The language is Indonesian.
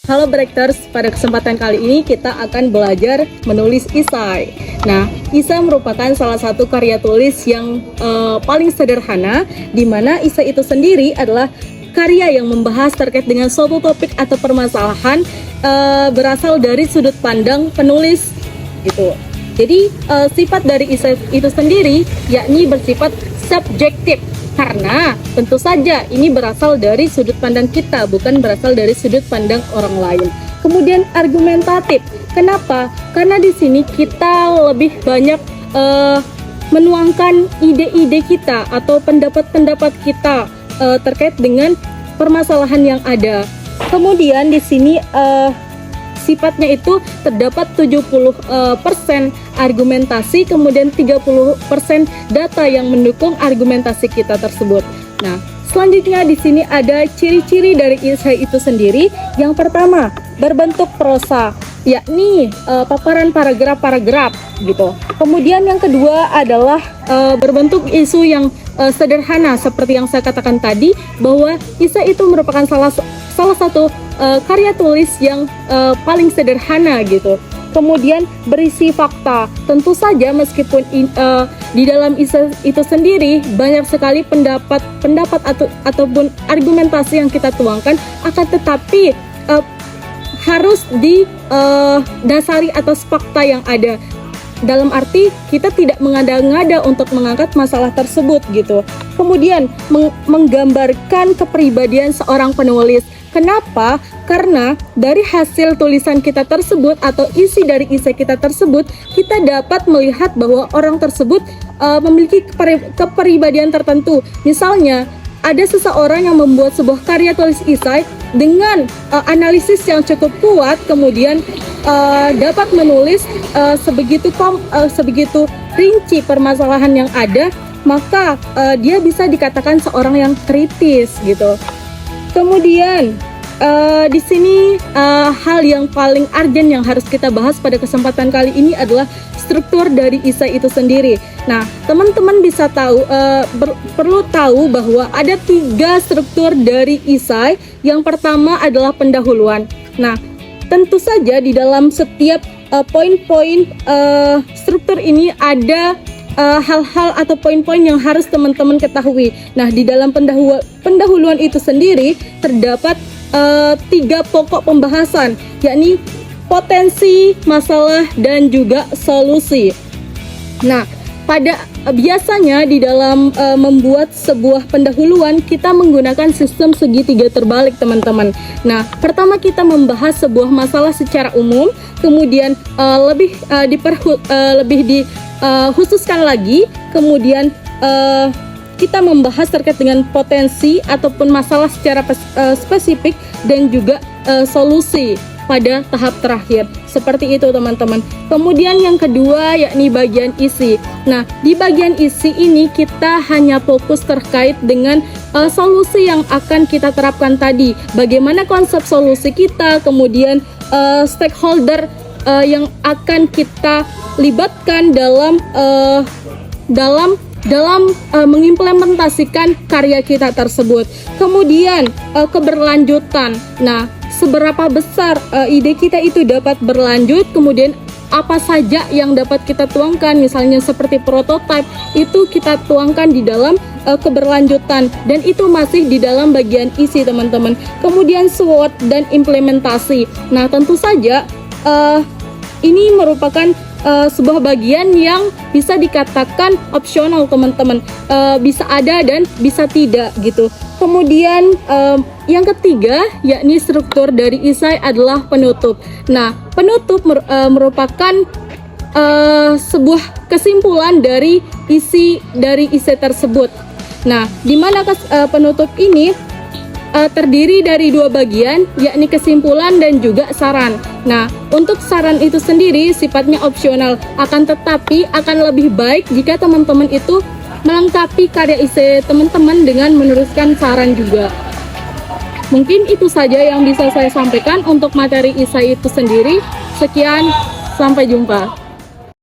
Halo Breakers, pada kesempatan kali ini kita akan belajar menulis isai. Nah, isai merupakan salah satu karya tulis yang paling sederhana, di mana isai itu sendiri adalah karya yang membahas terkait dengan suatu topik atau permasalahan berasal dari sudut pandang penulis gitu. Jadi sifat dari isai itu sendiri yakni bersifat subjektif. Karena tentu saja ini berasal dari sudut pandang kita, bukan berasal dari sudut pandang orang lain. Kemudian argumentatif. Kenapa? Karena di sini kita lebih banyak menuangkan ide-ide kita atau pendapat-pendapat kita terkait dengan permasalahan yang ada. Kemudian di sini sifatnya itu terdapat 70% argumentasi, kemudian 30% data yang mendukung argumentasi kita tersebut. Nah, selanjutnya di sini ada ciri-ciri dari isai itu sendiri. Yang pertama, berbentuk prosa, yakni paparan paragraf-paragraf gitu. Kemudian yang kedua adalah berbentuk isu yang sederhana, seperti yang saya katakan tadi, bahwa isai itu merupakan salah satu karya tulis yang paling sederhana gitu. Kemudian berisi fakta. Tentu saja meskipun di dalam isai itu sendiri banyak sekali pendapat ataupun argumentasi yang kita tuangkan, akan tetapi harus didasari atas fakta yang ada. Dalam arti kita tidak mengada-ngada untuk mengangkat masalah tersebut gitu. Kemudian menggambarkan kepribadian seorang penulis. Kenapa? Karena dari hasil tulisan kita tersebut atau isi dari isai kita tersebut, kita dapat melihat bahwa orang tersebut memiliki kepribadian tertentu. Misalnya, ada seseorang yang membuat sebuah karya tulis isai dengan analisis yang cukup kuat, kemudian dapat menulis sebegitu rinci permasalahan yang ada, maka dia bisa dikatakan seorang yang kritis gitu. Kemudian di sini hal yang paling urgent yang harus kita bahas pada kesempatan kali ini adalah struktur dari isai itu sendiri. Nah, teman-teman bisa tahu perlu tahu bahwa ada 3 struktur dari isai. Yang pertama adalah pendahuluan. Nah, tentu saja di dalam setiap poin-poin struktur ini ada hal-hal atau poin-poin yang harus teman-teman ketahui. Nah, di dalam pendahuluan itu sendiri terdapat 3 pokok pembahasan, yakni potensi, masalah, dan juga solusi. Nah, biasanya di dalam membuat sebuah pendahuluan kita menggunakan sistem segitiga terbalik, teman-teman. Nah, pertama kita membahas sebuah masalah secara umum, kemudian lebih dikhususkan lagi, kemudian kita membahas terkait dengan potensi ataupun masalah secara spesifik dan juga solusi pada tahap terakhir. Seperti itu, teman-teman. Kemudian yang kedua yakni bagian isi. Nah, di bagian isi ini kita hanya fokus terkait dengan solusi yang akan kita terapkan tadi. Bagaimana konsep solusi kita, kemudian stakeholder yang akan kita libatkan dalam mengimplementasikan karya kita tersebut. Kemudian keberlanjutan. Nah, seberapa besar ide kita itu dapat berlanjut, kemudian apa saja yang dapat kita tuangkan, misalnya seperti prototype, itu kita tuangkan di dalam keberlanjutan, dan itu masih di dalam bagian isi, teman-teman. Kemudian SWOT dan implementasi. Nah, tentu saja ini merupakan sebuah bagian yang bisa dikatakan opsional, teman-teman. Bisa ada dan bisa tidak gitu. Kemudian yang ketiga yakni struktur dari isai adalah penutup. Nah, penutup merupakan sebuah kesimpulan dari isi tersebut. Nah, di mana penutup ini terdiri dari 2 bagian, yakni kesimpulan dan juga saran. Nah, untuk saran itu sendiri sifatnya opsional, akan tetapi akan lebih baik jika teman-teman itu melengkapi karya isai teman-teman dengan menuliskan saran juga. Mungkin itu saja yang bisa saya sampaikan untuk materi isai itu sendiri. Sekian, sampai jumpa.